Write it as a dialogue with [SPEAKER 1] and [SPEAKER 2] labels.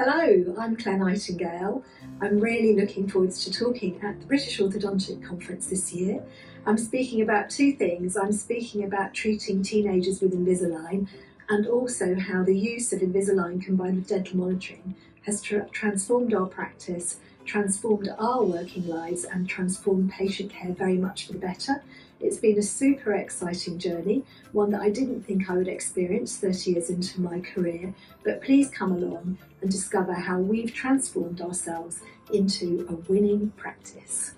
[SPEAKER 1] Hello, I'm Claire Nightingale. I'm really looking forward to talking at the British Orthodontic Conference this year. I'm speaking about two things. I'm speaking about treating teenagers with Invisalign and also how the use of Invisalign combined with dental monitoring has transformed our practice, transformed our working lives and transformed patient care very much for the better. It's been a super exciting journey, one that I didn't think I would experience 30 years into my career, but please come along and discover how we've transformed ourselves into a winning practice.